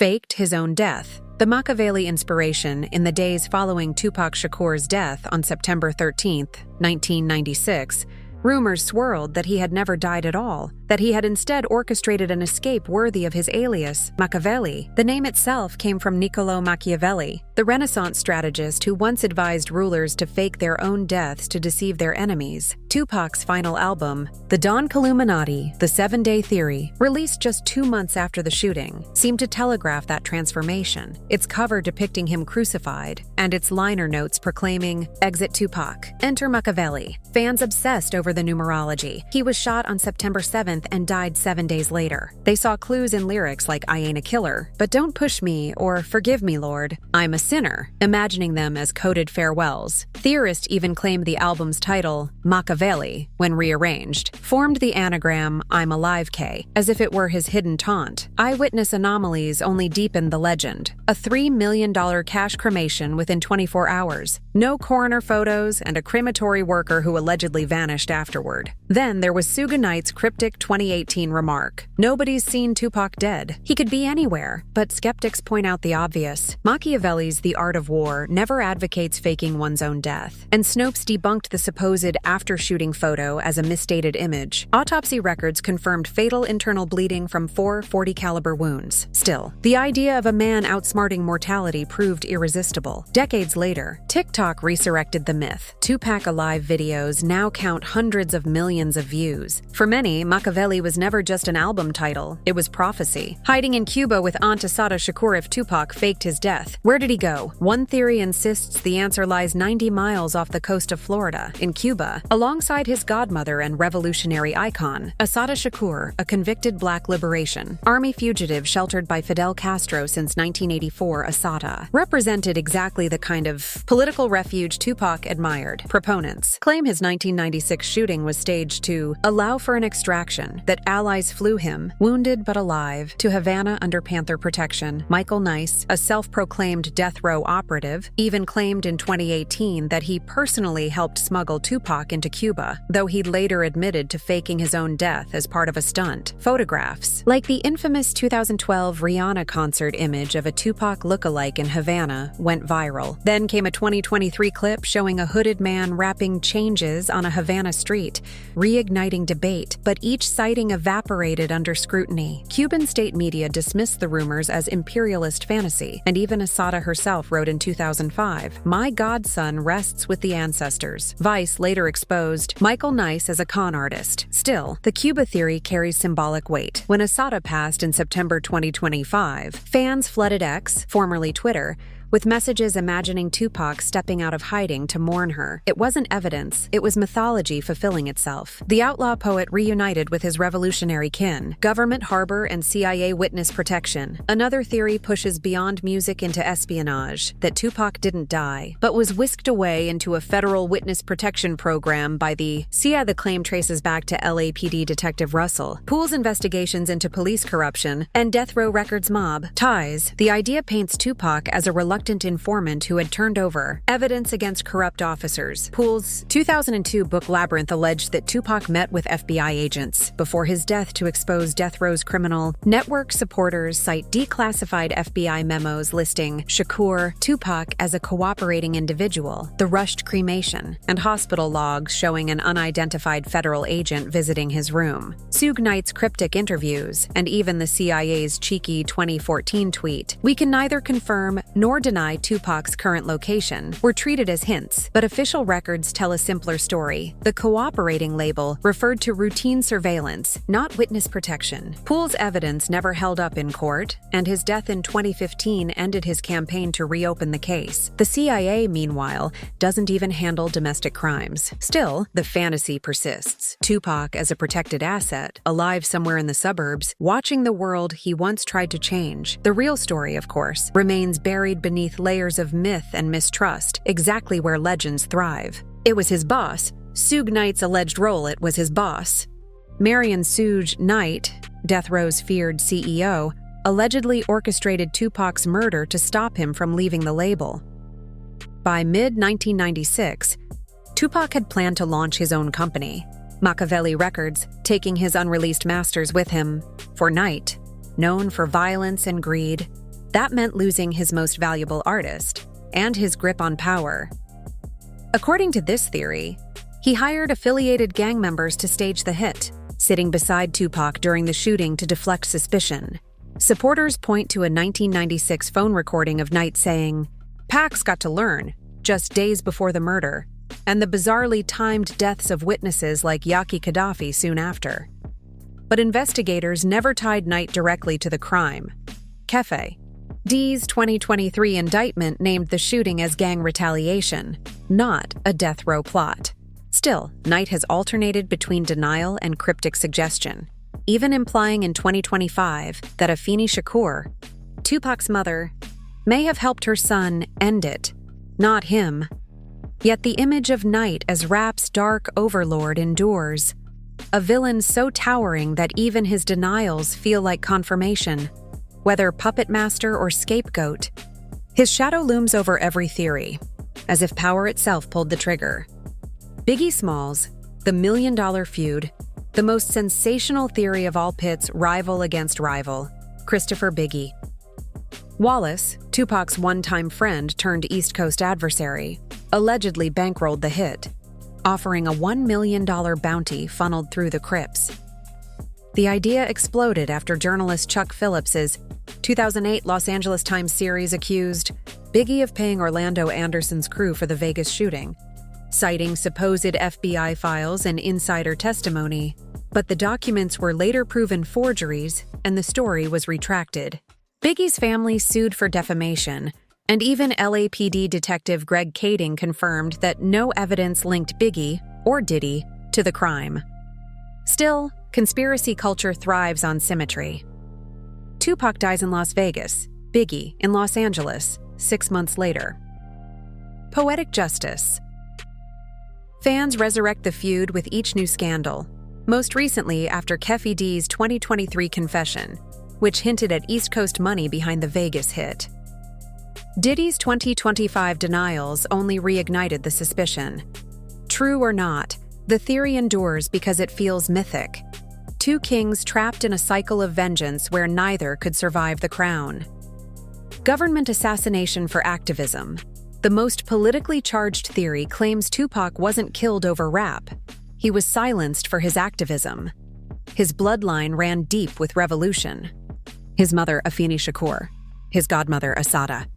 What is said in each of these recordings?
faked his own death. The Machiavelli inspiration in the days following Tupac Shakur's death on September 13, 1996, rumors swirled that he had never died at all, that he had instead orchestrated an escape worthy of his alias, Machiavelli. The name itself came from Niccolò Machiavelli, the Renaissance strategist who once advised rulers to fake their own deaths to deceive their enemies. Tupac's final album, The Don Illuminati, The 7-Day Theory, released just 2 months after the shooting, seemed to telegraph that transformation, its cover depicting him crucified, and its liner notes proclaiming, "Exit Tupac, enter Machiavelli." Fans obsessed over the numerology. He was shot on September 7th and died 7 days later. They saw clues in lyrics like "I ain't a killer, but don't push me," or "Forgive me, Lord, I'm a sinner," imagining them as coded farewells. Theorists even claimed the album's title, Machiavelli, when rearranged, formed the anagram "I'm Alive K," as if it were his hidden taunt. Eyewitness anomalies only deepened the legend. A $3 million cash cremation within 24 hours, no coroner photos, and a crematory worker who allegedly vanished afterward. Then there was Suge Knight's cryptic 2018 remark, "Nobody's seen Tupac dead. He could be anywhere." But skeptics point out the obvious. Machiavelli's The Art of War never advocates faking one's own death, and Snopes debunked the supposed after-shooting photo as a misstated image. Autopsy records confirmed fatal internal bleeding from 4 .40 caliber wounds. Still, the idea of a man outsmarting mortality proved irresistible. Decades later, TikTok resurrected the myth. Tupac Alive videos now count hundreds of millions of views. For many, Machiavelli was never just an album title, it was prophecy. Hiding in Cuba with Aunt Asada Shakur if Tupac faked his death. Where did he go? One theory insists the answer lies 90 miles off the coast of Florida, in Cuba, alongside his godmother and revolutionary icon, Asada Shakur, a convicted black liberation army fugitive sheltered by Fidel Castro since 1984. Asada represented exactly the kind of political refuge Tupac admired. Proponents claim his 1996 shooting was staged to allow for an extraction, that allies flew him, wounded but alive, to Havana under Panther protection. Michael Nice, a self-proclaimed death row operative, even claimed in 2018 that he personally helped smuggle Tupac into Cuba, though he later admitted to faking his own death as part of a stunt. Photographs, like the infamous 2012 Rihanna concert image of a Tupac look-alike in Havana, went viral. Then came a 2023 clip showing a hooded man rapping changes on a Havana street, reigniting debate, but each sighting evaporated under scrutiny. Cuban state media dismissed the rumors as imperialist fantasy, and even Asada herself wrote in 2005, "My godson rests with the ancestors." Vice later exposed Michael Nice as a con artist. Still, the Cuba theory carries symbolic weight. When Asada passed in September 2025, fans flooded X, formerly Twitter, with messages imagining Tupac stepping out of hiding to mourn her. It wasn't evidence, it was mythology fulfilling itself. The outlaw poet reunited with his revolutionary kin, government harbor and CIA witness protection. Another theory pushes beyond music into espionage, that Tupac didn't die, but was whisked away into a federal witness protection program by the CIA. The claim traces back to LAPD Detective Russell Poole's investigations into police corruption and Death Row Records mob ties. The idea paints Tupac as a reluctant informant who had turned over evidence against corrupt officers. Poole's 2002 book Labyrinth alleged that Tupac met with FBI agents before his death to expose Death Row's criminal network. Supporters cite declassified FBI memos listing Shakur, Tupac as a cooperating individual, the rushed cremation, and hospital logs showing an unidentified federal agent visiting his room. Suge Knight's cryptic interviews, and even the CIA's cheeky 2014 tweet, "We can neither confirm nor deny Tupac's current location," were treated as hints, but official records tell a simpler story. The cooperating label referred to routine surveillance, not witness protection. Poole's evidence never held up in court, and his death in 2015 ended his campaign to reopen the case. The CIA, meanwhile, doesn't even handle domestic crimes. Still, the fantasy persists. Tupac as a protected asset, alive somewhere in the suburbs, watching the world he once tried to change. The real story, of course, remains buried beneath layers of myth and mistrust, exactly where legends thrive. It was his boss. Suge Knight's alleged role, it was his boss. Marion Suge Knight, Death Row's feared CEO, allegedly orchestrated Tupac's murder to stop him from leaving the label. By mid-1996, Tupac had planned to launch his own company, Machiavelli Records, taking his unreleased masters with him. For Knight, known for violence and greed, That meant losing his most valuable artist and his grip on power. According to this theory, he hired affiliated gang members to stage the hit, sitting beside Tupac during the shooting to deflect suspicion. Supporters point to a 1996 phone recording of Knight saying, "Pac's got to learn," just days before the murder, and the bizarrely timed deaths of witnesses like Yaki Gaddafi soon after. But investigators never tied Knight directly to the crime. Kefe D's 2023 indictment named the shooting as gang retaliation, not a death row plot. Still, Knight has alternated between denial and cryptic suggestion, even implying in 2025 that Afeni Shakur, Tupac's mother, may have helped her son end it, not him. Yet the image of Knight as rap's dark overlord endures, a villain so towering that even his denials feel like confirmation. Whether puppet master or scapegoat, his shadow looms over every theory, as if power itself pulled the trigger. Biggie Smalls, the $1 million feud, the most sensational theory of all pits, rival against rival, Christopher Biggie. Wallace, Tupac's one-time friend turned East Coast adversary, allegedly bankrolled the hit, offering a $1 million bounty funneled through the Crips. The idea exploded after journalist Chuck Phillips's 2008 Los Angeles Times series accused Biggie of paying Orlando Anderson's crew for the Vegas shooting, citing supposed FBI files and insider testimony, but the documents were later proven forgeries and the story was retracted. Biggie's family sued for defamation, and even LAPD detective Greg Kading confirmed that no evidence linked Biggie, or Diddy, to the crime. Still, conspiracy culture thrives on symmetry. Tupac dies in Las Vegas, Biggie in Los Angeles, 6 months later. Poetic justice. Fans resurrect the feud with each new scandal, most recently after Kefe D's 2023 confession, which hinted at East Coast money behind the Vegas hit. Diddy's 2025 denials only reignited the suspicion. True or not, the theory endures because it feels mythic. Two kings trapped in a cycle of vengeance where neither could survive the crown. Government assassination for activism. The most politically charged theory claims Tupac wasn't killed over rap. He was silenced for his activism. His bloodline ran deep with revolution. His mother, Afeni Shakur. His godmother, Asada.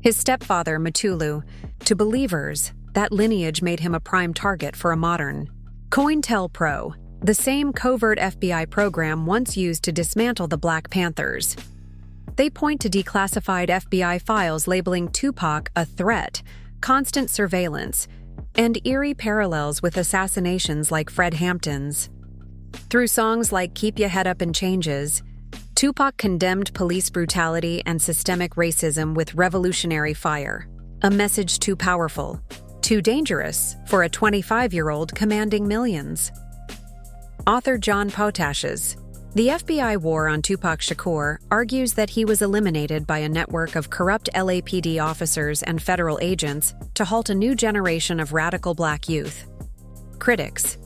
His stepfather, Mutulu. To believers, that lineage made him a prime target for a modern COINTELPRO, the same covert FBI program once used to dismantle the Black Panthers. They point to declassified FBI files labeling Tupac a threat, constant surveillance, and eerie parallels with assassinations like Fred Hampton's. Through songs like Keep Ya Head Up and Changes, Tupac condemned police brutality and systemic racism with revolutionary fire, a message too powerful, too dangerous for a 25-year-old commanding millions. Author John Potash's The FBI War on Tupac Shakur argues that he was eliminated by a network of corrupt LAPD officers and federal agents to halt a new generation of radical black youth. Critics,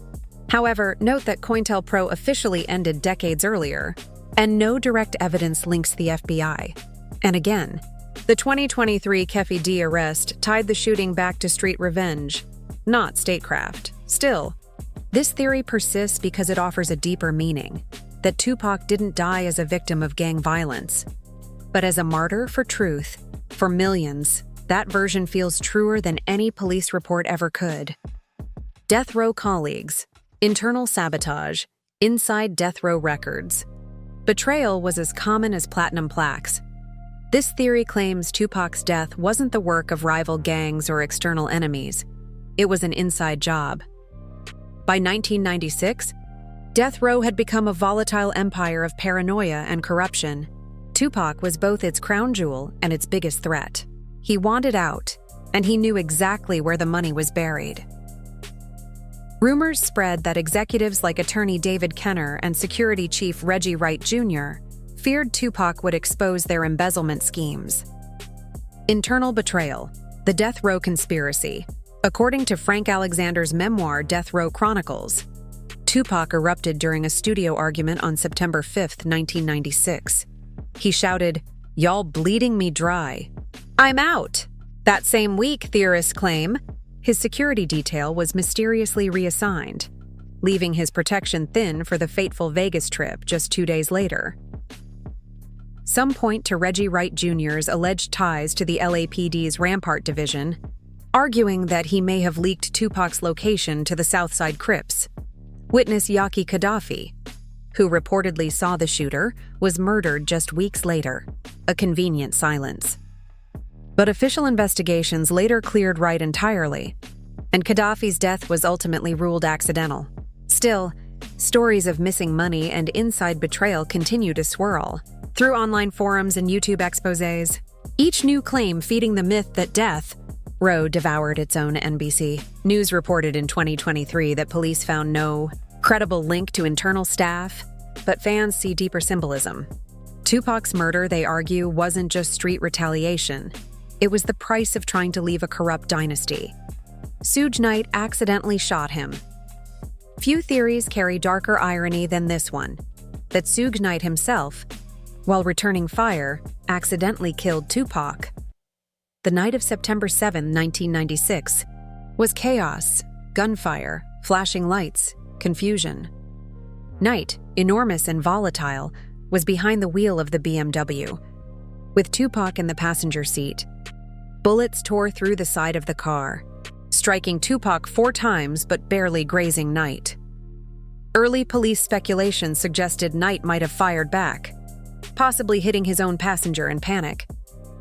however, note that COINTELPRO officially ended decades earlier, and no direct evidence links the FBI. And again, the 2023 Kefe D arrest tied the shooting back to street revenge, not statecraft. Still, this theory persists because it offers a deeper meaning, that Tupac didn't die as a victim of gang violence, but as a martyr for truth. For millions, that version feels truer than any police report ever could. Death row colleagues, internal sabotage, inside death row records. Betrayal was as common as platinum plaques. This theory claims Tupac's death wasn't the work of rival gangs or external enemies. It was an inside job. By 1996, death row had become a volatile empire of paranoia and corruption. Tupac was both its crown jewel and its biggest threat. He wanted out, and he knew exactly where the money was buried. Rumors spread that executives like attorney David Kenner and security chief Reggie Wright Jr. feared Tupac would expose their embezzlement schemes. Internal betrayal, the death row conspiracy. According to Frank Alexander's memoir Death Row Chronicles, Tupac erupted during a studio argument on September 5, 1996. He shouted, "Y'all bleeding me dry. I'm out." That same week, theorists claim, his security detail was mysteriously reassigned, leaving his protection thin for the fateful Vegas trip just 2 days later. Some point to Reggie Wright Jr.'s alleged ties to the LAPD's Rampart Division, arguing that he may have leaked Tupac's location to the Southside Crips. Witness Yaki Gaddafi, who reportedly saw the shooter, was murdered just weeks later. A convenient silence. But official investigations later cleared Wright entirely, and Gaddafi's death was ultimately ruled accidental. Still, stories of missing money and inside betrayal continue to swirl through online forums and YouTube exposés, each new claim feeding the myth that death row devoured its own NBC. News reported in 2023 that police found no credible link to internal staff, but fans see deeper symbolism. Tupac's murder, they argue, wasn't just street retaliation. It was the price of trying to leave a corrupt dynasty. Suge Knight accidentally shot him. Few theories carry darker irony than this one, that Suge Knight himself, while returning fire, accidentally killed Tupac. The night of September 7, 1996, was chaos, gunfire, flashing lights, confusion. Knight, enormous and volatile, was behind the wheel of the BMW, with Tupac in the passenger seat. Bullets tore through the side of the car, striking Tupac 4 times but barely grazing Knight. Early police speculation suggested Knight might have fired back, possibly hitting his own passenger in panic.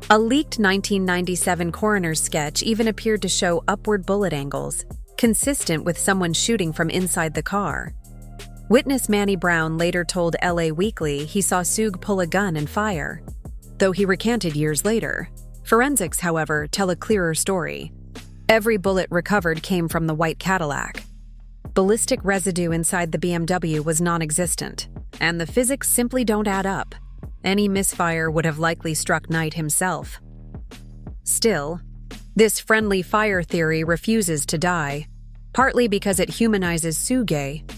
A leaked 1997 coroner's sketch even appeared to show upward bullet angles, consistent with someone shooting from inside the car. Witness Manny Brown later told LA Weekly he saw Suge pull a gun and fire, though he recanted years later. Forensics, however, tell a clearer story. Every bullet recovered came from the white Cadillac. Ballistic residue inside the BMW was non-existent, and the physics simply don't add up. Any misfire would have likely struck Knight himself. Still, this friendly fire theory refuses to die, partly because it humanizes Suge.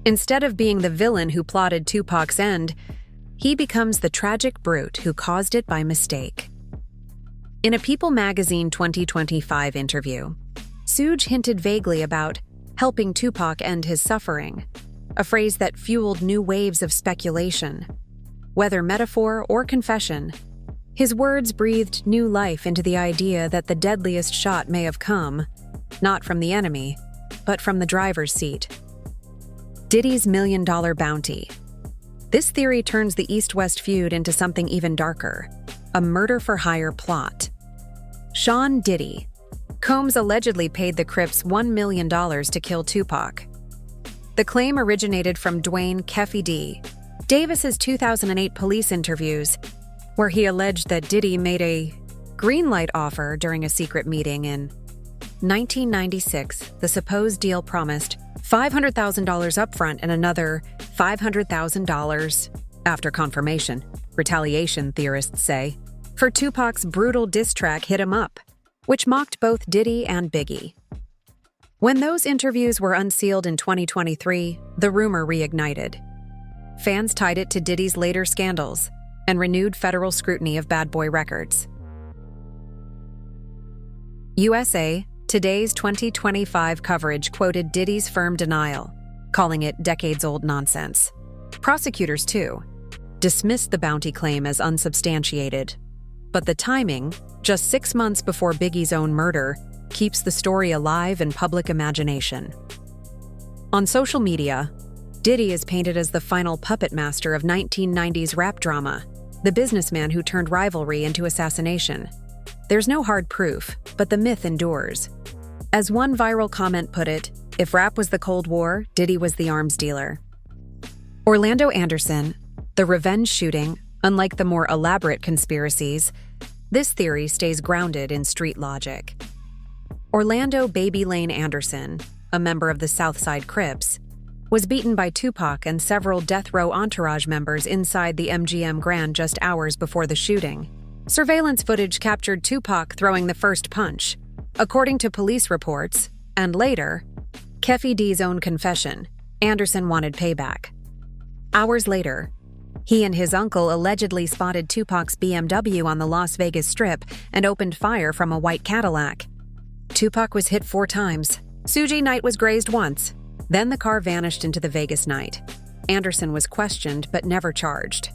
Instead of being the villain who plotted Tupac's end, he becomes the tragic brute who caused it by mistake. In a People magazine 2025 interview, Suge hinted vaguely about helping Tupac end his suffering, a phrase that fueled new waves of speculation. Whether metaphor or confession, his words breathed new life into the idea that the deadliest shot may have come, not from the enemy, but from the driver's seat. Diddy's $1 million bounty. This theory turns the East-West feud into something even darker, a murder-for-hire plot. Sean Diddy. Combs allegedly paid the Crips $1 million to kill Tupac. The claim originated from Dwayne "Keffy D" Davis's 2008 police interviews, where he alleged that Diddy made a green light offer during a secret meeting in 1996. The supposed deal promised $500,000 upfront and another $500,000 after confirmation, retaliation theorists say, for Tupac's brutal diss track "Hit 'Em Up," which mocked both Diddy and Biggie. When those interviews were unsealed in 2023, the rumor reignited. Fans tied it to Diddy's later scandals and renewed federal scrutiny of Bad Boy Records. USA Today's 2025 coverage quoted Diddy's firm denial, calling it decades-old nonsense. Prosecutors, too, dismissed the bounty claim as unsubstantiated. But the timing, just 6 months before Biggie's own murder, keeps the story alive in public imagination. On social media, Diddy is painted as the final puppet master of 1990s rap drama, the businessman who turned rivalry into assassination. There's no hard proof, but the myth endures. As one viral comment put it, if rap was the Cold War, Diddy was the arms dealer. Orlando Anderson, the revenge shooting, unlike the more elaborate conspiracies, this theory stays grounded in street logic. Orlando "Baby Lane" Anderson, a member of the Southside Crips, was beaten by Tupac and several death row entourage members inside the MGM Grand just hours before the shooting. Surveillance footage captured Tupac throwing the first punch. According to police reports, and later, Keffy D's own confession, Anderson wanted payback. Hours later, He and his uncle allegedly spotted Tupac's BMW on the Las Vegas Strip and opened fire from a white Cadillac. Tupac was hit 4 times. Suji Knight was grazed once. Then the car vanished into the Vegas night. Anderson was questioned but never charged.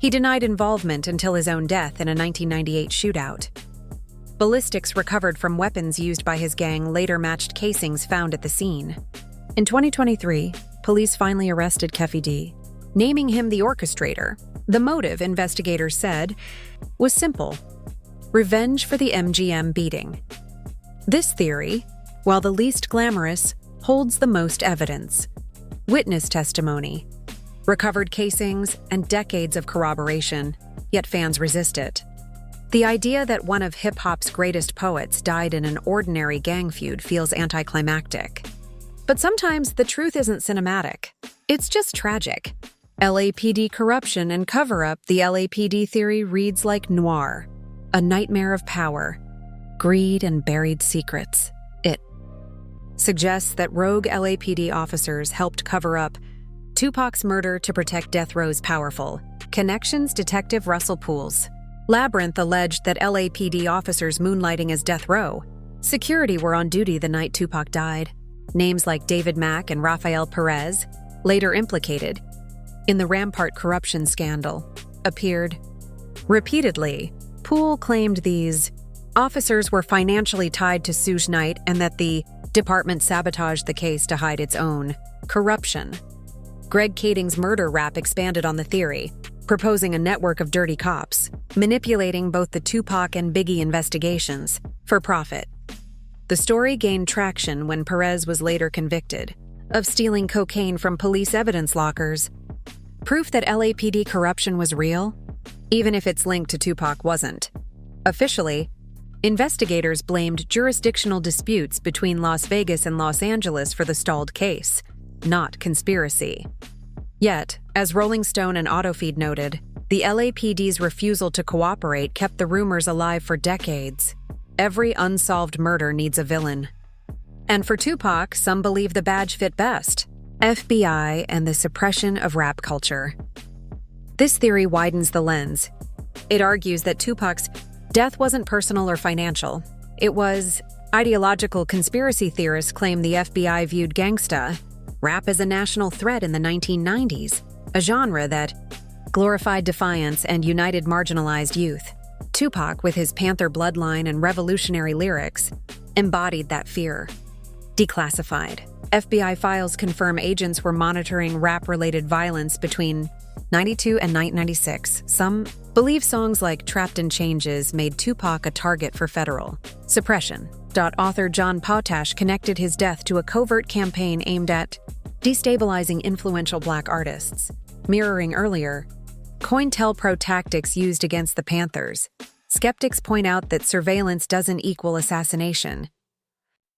He denied involvement until his own death in a 1998 shootout. Ballistics recovered from weapons used by his gang later matched casings found at the scene. In 2023, police finally arrested Keffe D, naming him the orchestrator. The motive, investigators said, was simple: revenge for the MGM beating. This theory, while the least glamorous, holds the most evidence. Witness testimony, recovered casings, and decades of corroboration, yet fans resist it. The idea that one of hip-hop's greatest poets died in an ordinary gang feud feels anticlimactic. But sometimes the truth isn't cinematic. It's just tragic. LAPD corruption and cover-up. The LAPD theory reads like noir, a nightmare of power, greed, and buried secrets. It suggests that rogue LAPD officers helped cover up Tupac's murder to protect death row's powerful connections. Detective Russell Pools. Labyrinth alleged that LAPD officers moonlighting as death row security were on duty the night Tupac died. Names like David Mack and Rafael Perez, later implicated in the Rampart corruption scandal, appeared repeatedly. Poole claimed these officers were financially tied to Suge Knight and that the department sabotaged the case to hide its own corruption. Greg Kading's murder rap expanded on the theory, proposing a network of dirty cops, manipulating both the Tupac and Biggie investigations for profit. The story gained traction when Perez was later convicted of stealing cocaine from police evidence lockers. Proof that LAPD corruption was real, even if its link to Tupac wasn't. Officially, investigators blamed jurisdictional disputes between Las Vegas and Los Angeles for the stalled case, not conspiracy. Yet, as Rolling Stone and AutoFeed noted, the LAPD's refusal to cooperate kept the rumors alive for decades. Every unsolved murder needs a villain. And for Tupac, some believe the badge fit best: FBI and the suppression of rap culture. This theory widens the lens. It argues that Tupac's death wasn't personal or financial. It was ideological. Conspiracy theorists claim the FBI viewed gangsta rap as a national threat in the 1990s, a genre that glorified defiance and united marginalized youth. Tupac, with his Panther bloodline and revolutionary lyrics, embodied that fear. Declassified. FBI files confirm agents were monitoring rap-related violence between 92 and 1996. Some believe songs like Trapped in Changes made Tupac a target for federal suppression. Author John Potash connected his death to a covert campaign aimed at destabilizing influential Black artists, mirroring earlier COINTELPRO tactics used against the Panthers. Skeptics point out that surveillance doesn't equal assassination.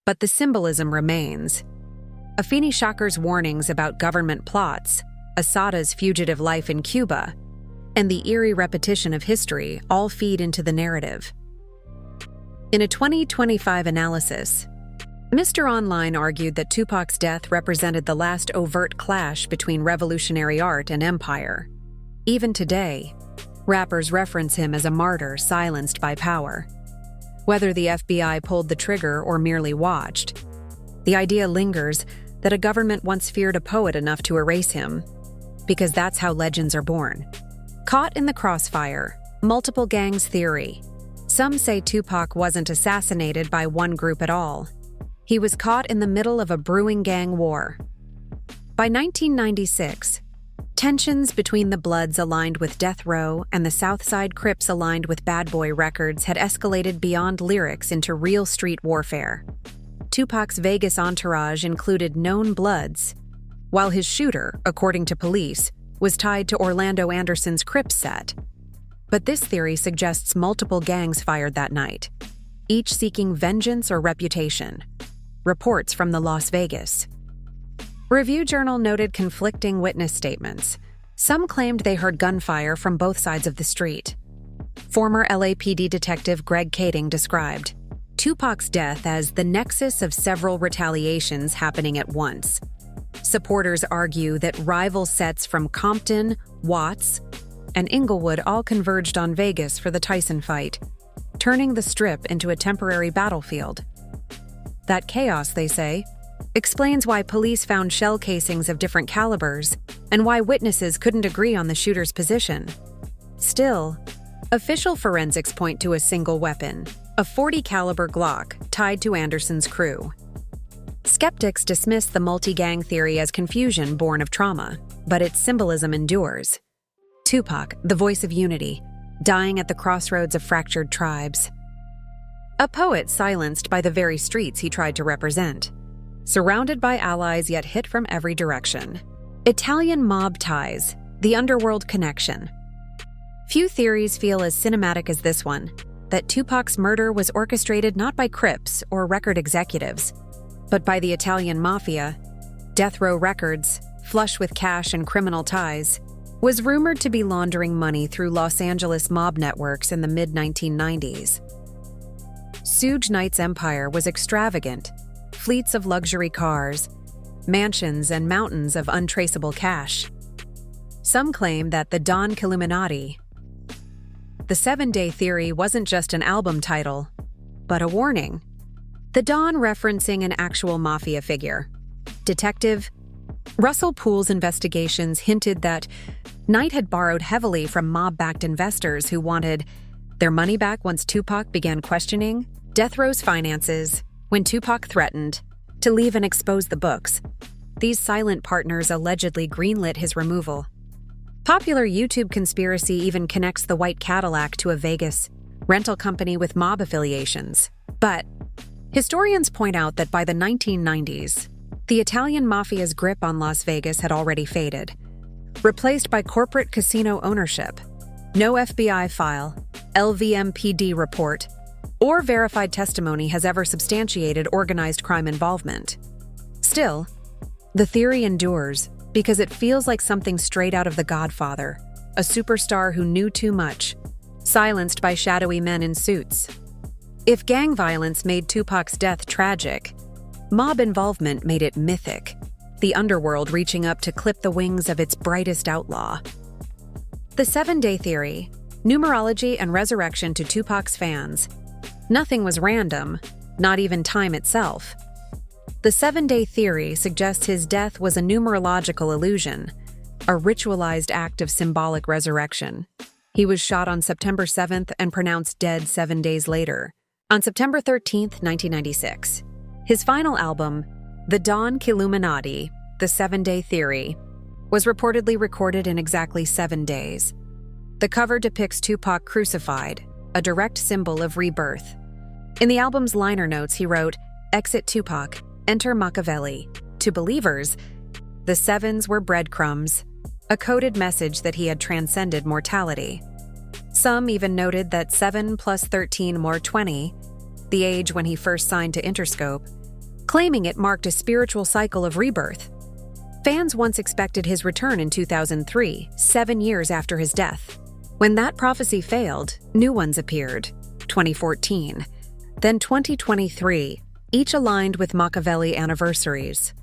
But the symbolism remains. Afeni Shakur's warnings about government plots, Asada's fugitive life in Cuba, and the eerie repetition of history all feed into the narrative. In a 2025 analysis, Mr. Online argued that Tupac's death represented the last overt clash between revolutionary art and empire. Even today, rappers reference him as a martyr silenced by power. Whether the FBI pulled the trigger or merely watched, the idea lingers that a government once feared a poet enough to erase him, because that's how legends are born. Caught in the crossfire, multiple gangs theory. Some say Tupac wasn't assassinated by one group at all. He was caught in the middle of a brewing gang war. By 1996, tensions between the Bloods aligned with Death Row and the Southside Crips aligned with Bad Boy Records had escalated beyond lyrics into real street warfare. Tupac's Vegas entourage included known Bloods, while his shooter, according to police, was tied to Orlando Anderson's Crips set. But this theory suggests multiple gangs fired that night, each seeking vengeance or reputation. Reports from the Las Vegas Review Journal noted conflicting witness statements. Some claimed they heard gunfire from both sides of the street. Former LAPD detective Greg Kading described Tupac's death as the nexus of several retaliations happening at once. Supporters argue that rival sets from Compton, Watts, and Inglewood all converged on Vegas for the Tyson fight, turning the Strip into a temporary battlefield. That chaos, they say, explains why police found shell casings of different calibers and why witnesses couldn't agree on the shooter's position. Still, official forensics point to a single weapon, a .40 caliber Glock tied to Anderson's crew. Skeptics dismiss the multi-gang theory as confusion born of trauma, but its symbolism endures. Tupac, the voice of unity, dying at the crossroads of fractured tribes. A poet silenced by the very streets he tried to represent. Surrounded by allies yet hit from every direction. Italian mob ties, the underworld connection. Few theories feel as cinematic as this one, that Tupac's murder was orchestrated not by Crips or record executives, but by the Italian mafia. Death Row Records, flush with cash and criminal ties, was rumored to be laundering money through Los Angeles mob networks in the mid-1990s. Suge Knight's empire was extravagant, fleets of luxury cars, mansions, and mountains of untraceable cash. Some claim that the Don Illuminati. The 7-Day Theory wasn't just an album title, but a warning. The Don referencing an actual mafia figure. Detective Russell Poole's investigations hinted that Knight had borrowed heavily from mob-backed investors who wanted their money back once Tupac began questioning Death Row's finances, when Tupac threatened to leave and expose the books. These silent partners allegedly greenlit his removal. Popular YouTube conspiracy even connects the white Cadillac to a Vegas rental company with mob affiliations. But historians point out that by the 1990s, the Italian mafia's grip on Las Vegas had already faded, replaced by corporate casino ownership. No FBI file, LVMPD report, or verified testimony has ever substantiated organized crime involvement. Still, the theory endures because it feels like something straight out of The Godfather, a superstar who knew too much, silenced by shadowy men in suits. If gang violence made Tupac's death tragic, mob involvement made it mythic, the underworld reaching up to clip the wings of its brightest outlaw. The 7-Day Theory, numerology and resurrection to Tupac's fans. Nothing was random, not even time itself. The 7-Day Theory suggests his death was a numerological illusion, a ritualized act of symbolic resurrection. He was shot on September 7th and pronounced dead 7 days later, on September 13th, 1996. His final album, The Don Illuminati, The 7-Day Theory, was reportedly recorded in exactly 7 days. The cover depicts Tupac crucified, a direct symbol of rebirth. In the album's liner notes, he wrote, "Exit Tupac, enter Machiavelli." To believers, the sevens were breadcrumbs, a coded message that he had transcended mortality. Some even noted that 7 plus 13 more 20, the age when he first signed to Interscope, claiming it marked a spiritual cycle of rebirth. Fans once expected his return in 2003, 7 years after his death. When that prophecy failed, new ones appeared, 2014, then 2023, each aligned with Machiavelli anniversaries.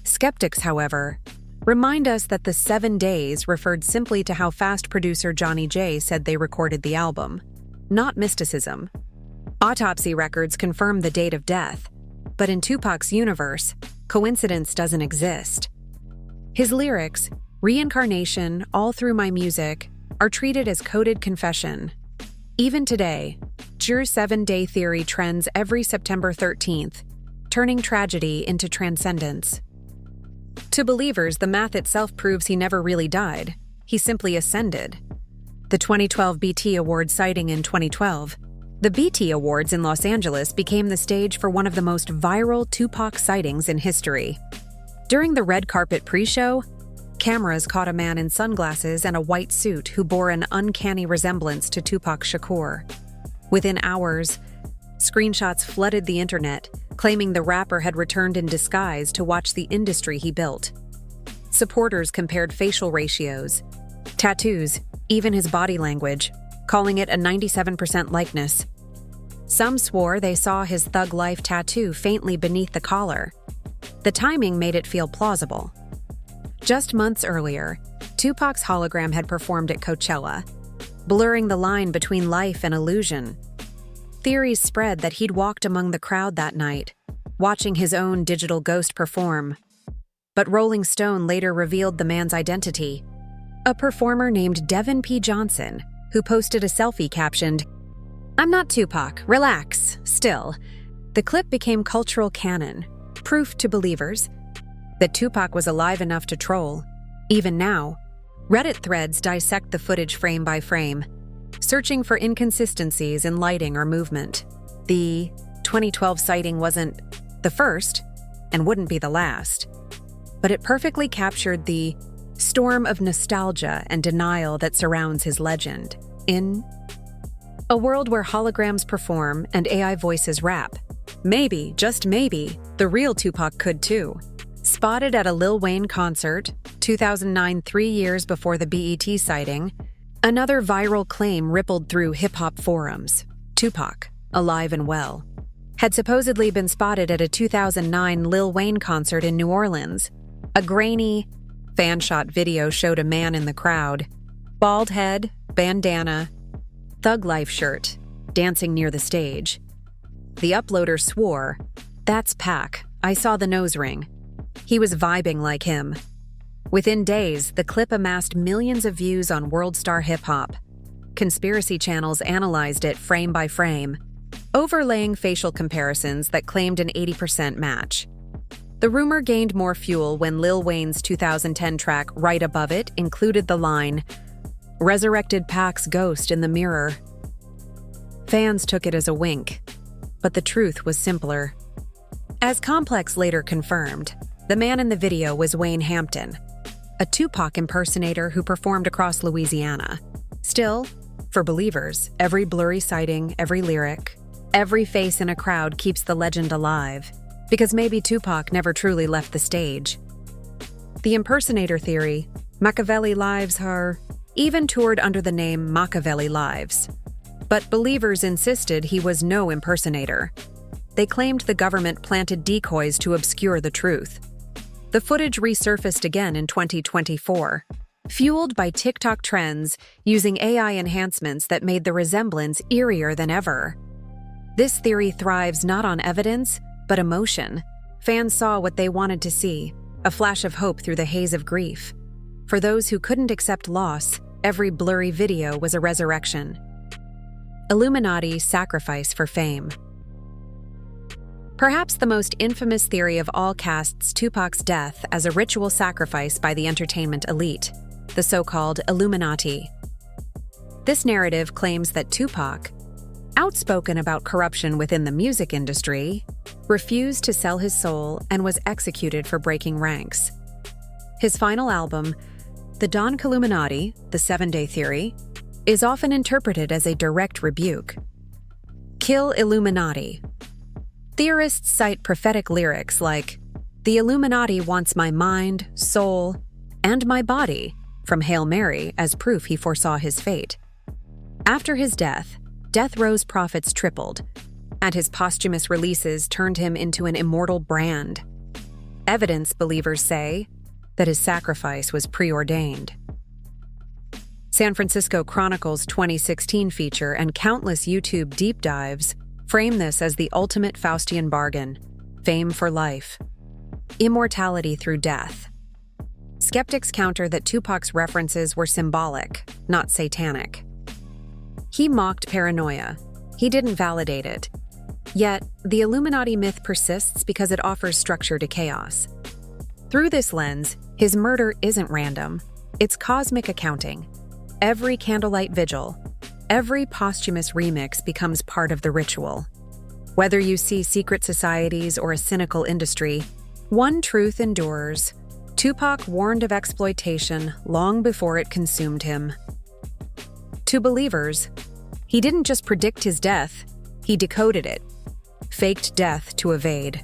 Skeptics, however, remind us that the 7 days referred simply to how fast producer Johnny J said they recorded the album, not mysticism. Autopsy records confirm the date of death, but in Tupac's universe, coincidence doesn't exist. His lyrics, reincarnation, all through my music, are treated as coded confession. Even today, Jur's 7-Day Theory trends every September 13th, turning tragedy into transcendence. To believers, the math itself proves he never really died. He simply ascended. The 2012 BT Award sighting in 2012. The BT Awards in Los Angeles became the stage for one of the most viral Tupac sightings in history. During the red carpet pre-show, cameras caught a man in sunglasses and a white suit who bore an uncanny resemblance to Tupac Shakur. Within hours, screenshots flooded the internet, claiming the rapper had returned in disguise to watch the industry he built. Supporters compared facial ratios, tattoos, even his body language, calling it a 97% likeness. Some swore they saw his Thug Life tattoo faintly beneath the collar. The timing made it feel plausible. Just months earlier, Tupac's hologram had performed at Coachella, blurring the line between life and illusion. Theories spread that he'd walked among the crowd that night, watching his own digital ghost perform. But Rolling Stone later revealed the man's identity: a performer named Devin P. Johnson, who posted a selfie captioned, "I'm not Tupac, relax, still." The clip became cultural canon, proof to believers that Tupac was alive enough to troll. Even now, Reddit threads dissect the footage frame by frame, searching for inconsistencies in lighting or movement. The 2012 sighting wasn't the first, and wouldn't be the last, but it perfectly captured the storm of nostalgia and denial that surrounds his legend. In a world where holograms perform and AI voices rap, maybe, just maybe, the real Tupac could too. Spotted at a Lil Wayne concert, 2009, 3 years before the BET sighting, another viral claim rippled through hip-hop forums. Tupac, alive and well, had supposedly been spotted at a 2009 Lil Wayne concert in New Orleans. A grainy, fan-shot video showed a man in the crowd, bald head, bandana, thug life shirt, dancing near the stage. The uploader swore, "That's Pac, I saw the nose ring." He was vibing like him. Within days, the clip amassed millions of views on World Star Hip Hop. Conspiracy channels analyzed it frame by frame, overlaying facial comparisons that claimed an 80% match. The rumor gained more fuel when Lil Wayne's 2010 track right above it included the line, "Resurrected Pac's ghost in the mirror." Fans took it as a wink, but the truth was simpler. As Complex later confirmed, the man in the video was Wayne Hampton, a Tupac impersonator who performed across Louisiana. Still, for believers, every blurry sighting, every lyric, every face in a crowd keeps the legend alive, because maybe Tupac never truly left the stage. The impersonator theory, Machiavelli Lives, are even toured under the name Machiavelli Lives. But believers insisted he was no impersonator. They claimed the government planted decoys to obscure the truth. The footage resurfaced again in 2024, fueled by TikTok trends using AI enhancements that made the resemblance eerier than ever. This theory thrives not on evidence, but emotion. Fans saw what they wanted to see, a flash of hope through the haze of grief. For those who couldn't accept loss, every blurry video was a resurrection. Illuminati sacrifice for fame. Perhaps the most infamous theory of all casts Tupac's death as a ritual sacrifice by the entertainment elite, the so-called Illuminati. This narrative claims that Tupac, outspoken about corruption within the music industry, refused to sell his soul and was executed for breaking ranks. His final album, The Don Killuminati, The 7-Day Theory, is often interpreted as a direct rebuke. Kill Illuminati. Theorists cite prophetic lyrics like, "The Illuminati wants my mind, soul, and my body," from Hail Mary as proof he foresaw his fate. After his death, Death Row's profits tripled, and his posthumous releases turned him into an immortal brand. Evidence, believers say, that his sacrifice was preordained. San Francisco Chronicle's 2016 feature and countless YouTube deep dives frame this as the ultimate Faustian bargain: fame for life, immortality through death. Skeptics counter that Tupac's references were symbolic, not satanic. He mocked paranoia. He didn't validate it. Yet, the Illuminati myth persists because it offers structure to chaos. Through this lens, his murder isn't random. It's cosmic accounting. Every candlelight vigil, every posthumous remix becomes part of the ritual. Whether you see secret societies or a cynical industry, one truth endures: Tupac warned of exploitation long before it consumed him. To believers, he didn't just predict his death, he decoded it, faked death to evade.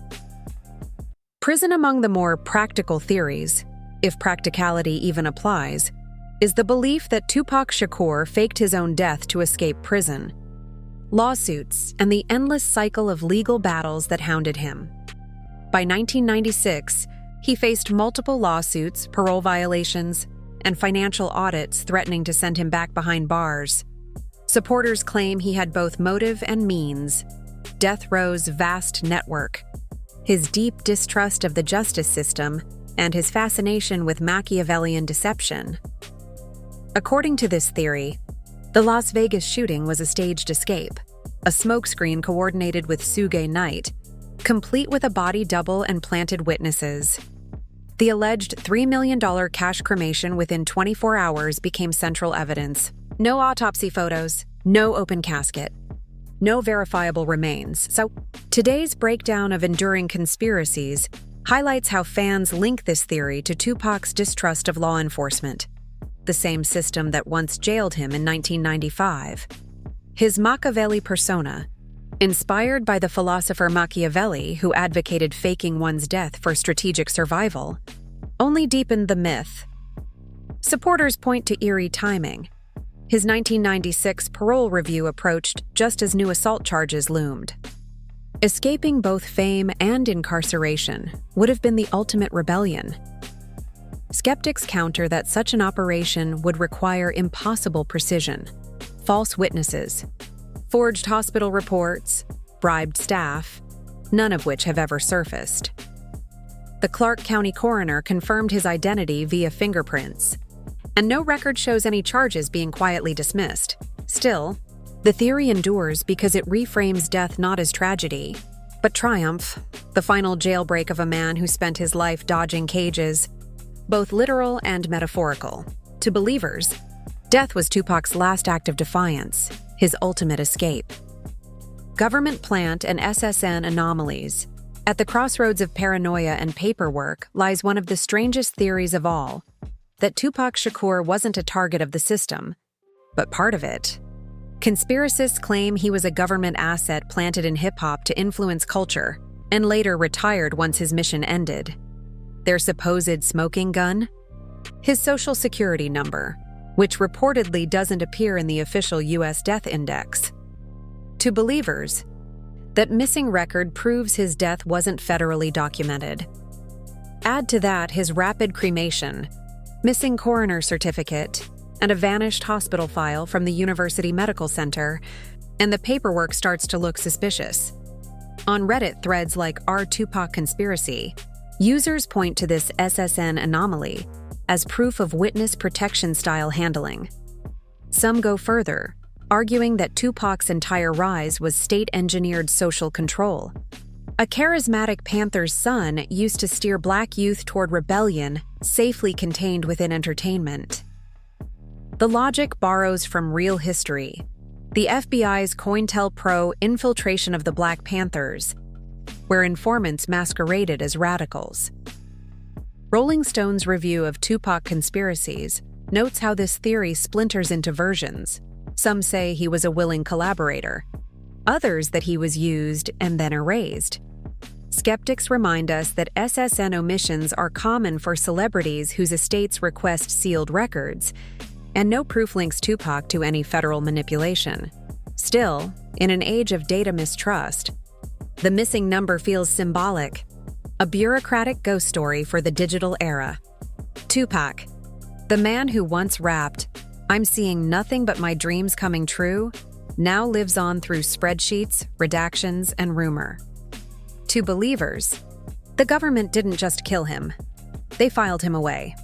Prison among the more practical theories, if practicality even applies, is the belief that Tupac Shakur faked his own death to escape prison, lawsuits, and the endless cycle of legal battles that hounded him. By 1996, He faced multiple lawsuits, parole violations, and financial audits threatening to send him back behind bars. Supporters claim he had both motive and means. Death Row's vast network, his deep distrust of the justice system, and his fascination with Machiavellian deception. According to this theory, the Las Vegas shooting was a staged escape, a smokescreen coordinated with Suge Knight, complete with a body double and planted witnesses. The alleged $3 million cash cremation within 24 hours became central evidence. No autopsy photos, no open casket, no verifiable remains. So, today's breakdown of enduring conspiracies highlights how fans link this theory to Tupac's distrust of law enforcement, the same system that once jailed him in 1995. His Machiavelli persona, inspired by the philosopher Machiavelli, who advocated faking one's death for strategic survival, only deepened the myth. Supporters point to eerie timing. His 1996 parole review approached just as new assault charges loomed. Escaping both fame and incarceration would have been the ultimate rebellion. Skeptics counter that such an operation would require impossible precision, false witnesses, forged hospital reports, bribed staff, none of which have ever surfaced. The Clark County coroner confirmed his identity via fingerprints, and no record shows any charges being quietly dismissed. Still, the theory endures because it reframes death not as tragedy, but triumph, the final jailbreak of a man who spent his life dodging cages, both literal and metaphorical. To believers, death was Tupac's last act of defiance, his ultimate escape. Government plant and SSN anomalies. At the crossroads of paranoia and paperwork lies one of the strangest theories of all, that Tupac Shakur wasn't a target of the system, but part of it. Conspiracists claim he was a government asset planted in hip-hop to influence culture, and later retired once his mission ended. Their supposed smoking gun? His social security number, which reportedly doesn't appear in the official U.S. death index. To believers, that missing record proves his death wasn't federally documented. Add to that his rapid cremation, missing coroner certificate, and a vanished hospital file from the University Medical Center, and the paperwork starts to look suspicious. On Reddit threads like R Tupac Conspiracy, users point to this SSN anomaly as proof of witness protection-style handling. Some go further, arguing that Tupac's entire rise was state-engineered social control. A charismatic Panther's son used to steer black youth toward rebellion, safely contained within entertainment. The logic borrows from real history. The FBI's COINTELPRO infiltration of the Black Panthers, where informants masqueraded as radicals. Rolling Stone's review of Tupac conspiracies notes how this theory splinters into versions. Some say he was a willing collaborator, others that he was used and then erased. Skeptics remind us that SSN omissions are common for celebrities whose estates request sealed records, and no proof links Tupac to any federal manipulation. Still, in an age of data mistrust, the missing number feels symbolic, a bureaucratic ghost story for the digital era. Tupac, the man who once rapped, "I'm seeing nothing but my dreams coming true," now lives on through spreadsheets, redactions, and rumor. To believers, the government didn't just kill him, they filed him away.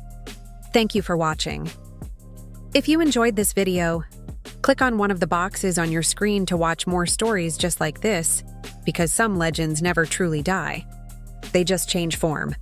Thank you for watching. If you enjoyed this video, click on one of the boxes on your screen to watch more stories just like this, because some legends never truly die. They just change form.